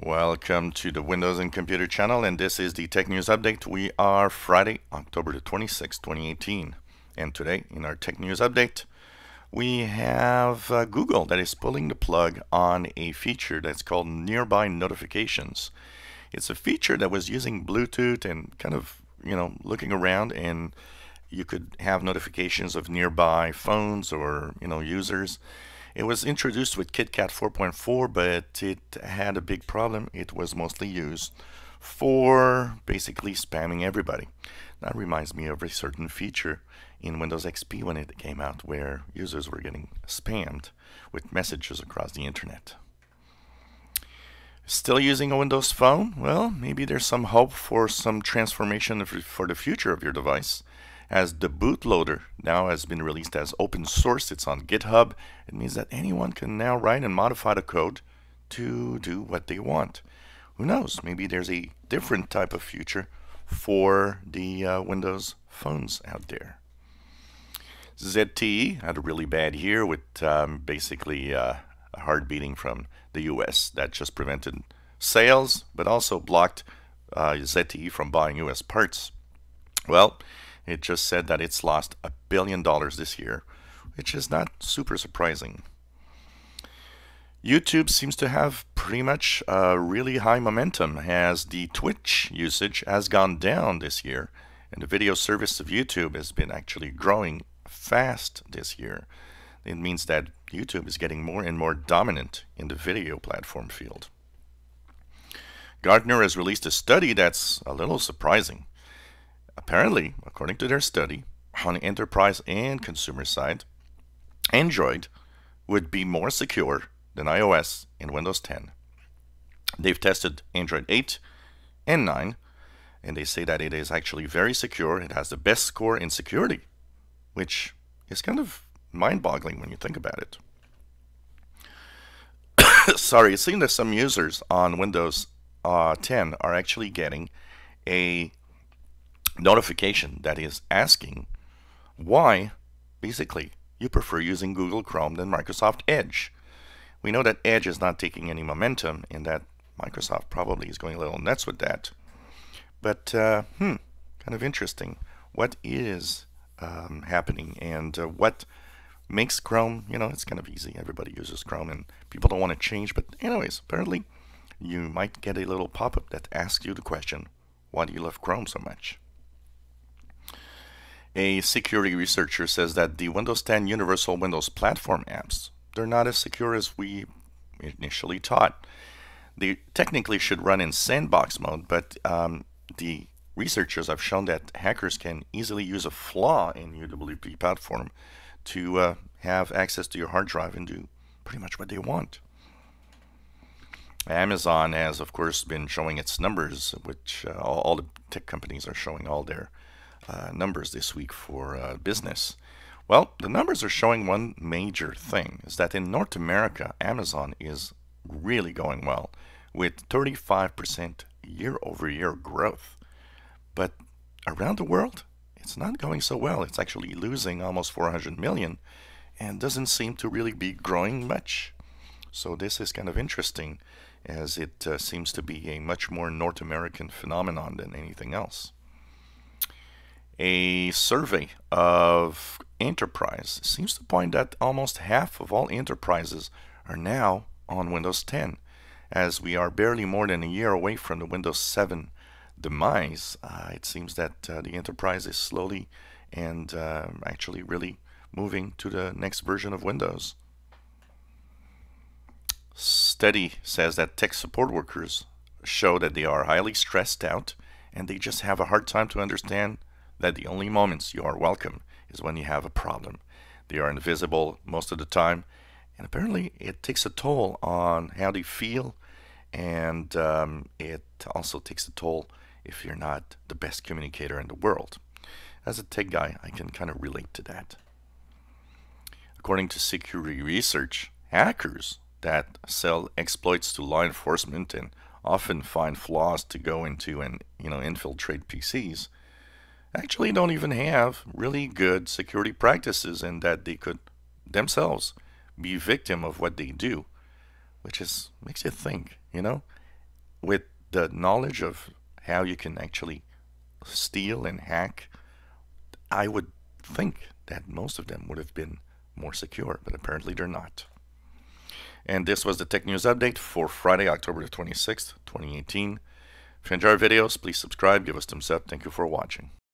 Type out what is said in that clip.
Welcome to the Windows and Computer channel, and this is the Tech News Update. We are Friday, October the 26th, 2018. And today, in our Tech News Update, we have Google that is pulling the plug on a feature that's called Nearby Notifications. It's a feature that was using Bluetooth and kind of, looking around, and you could have notifications of nearby phones or, users. It was introduced with KitKat 4.4, but it had a big problem. It was mostly used for basically spamming everybody. That reminds me of a certain feature in Windows XP when it came out where users were getting spammed with messages across the internet. Still using a Windows Phone? Well, maybe there's some hope for some transformation for the future of your device, as the bootloader now has been released as open source. It's on GitHub. It means that anyone can now write and modify the code to do what they want. Who knows? Maybe there's a different type of future for the Windows phones out there. ZteT had a really bad year with basically a hard beating from the US that just prevented sales, but also blocked ZteT from buying US parts. Well, it just said that it's lost $1 billion this year, which is not super surprising. YouTube seems to have pretty much really high momentum, as the Twitch usage has gone down this year, and the video service of YouTube has been actually growing fast this year. It means that YouTube is getting more and more dominant in the video platform field. Gartner has released a study that's a little surprising. Apparently, according to their study, on the enterprise and consumer side, Android would be more secure than iOS in Windows 10. They've tested Android 8 and 9, and they say that it is actually very secure. It has the best score in security, which is kind of mind-boggling when you think about it. Sorry, it seems that some users on Windows 10 are actually getting a notification that is asking why, basically, you prefer using Google Chrome than Microsoft Edge. We know that Edge is not taking any momentum, and that Microsoft probably is going a little nuts with that. But, kind of interesting. What is happening, and what makes Chrome, it's kind of easy. Everybody uses Chrome, and people don't want to change. But anyways, apparently, you might get a little pop-up that asks you the question, why do you love Chrome so much? A security researcher says that the Windows 10 Universal Windows Platform apps, they're not as secure as we initially thought. They technically should run in sandbox mode, but the researchers have shown that hackers can easily use a flaw in UWP platform to have access to your hard drive and do pretty much what they want. Amazon has, of course, been showing its numbers, which all the tech companies are showing all their numbers this week for business. Well, the numbers are showing one major thing, is that in North America, Amazon is really going well, with 35% year-over-year growth. But around the world, it's not going so well. It's actually losing almost 400 million and doesn't seem to really be growing much. So this is kind of interesting, as it seems to be a much more North American phenomenon than anything else. A survey of enterprise seems to point that almost half of all enterprises are now on Windows 10, as we are barely more than a year away from the Windows 7 demise. It seems that the enterprise is slowly and actually really moving to the next version of Windows. Study says that tech support workers show that they are highly stressed out, and they just have a hard time to understand that the only moments you are welcome is when you have a problem. They are invisible most of the time, and apparently it takes a toll on how they feel, and it also takes a toll if you're not the best communicator in the world. As a tech guy, I can kind of relate to that. According to security research, hackers that sell exploits to law enforcement and often find flaws to go into and infiltrate PCs actually don't even have really good security practices, and that they could themselves be victim of what they do, which is makes you think, with the knowledge of how you can actually steal and hack, I would think that most of them would have been more secure, but apparently they're not. And this was the Tech News Update for Friday, October the 26th, 2018. If you enjoy our videos, please subscribe, give us thumbs up. Thank you for watching.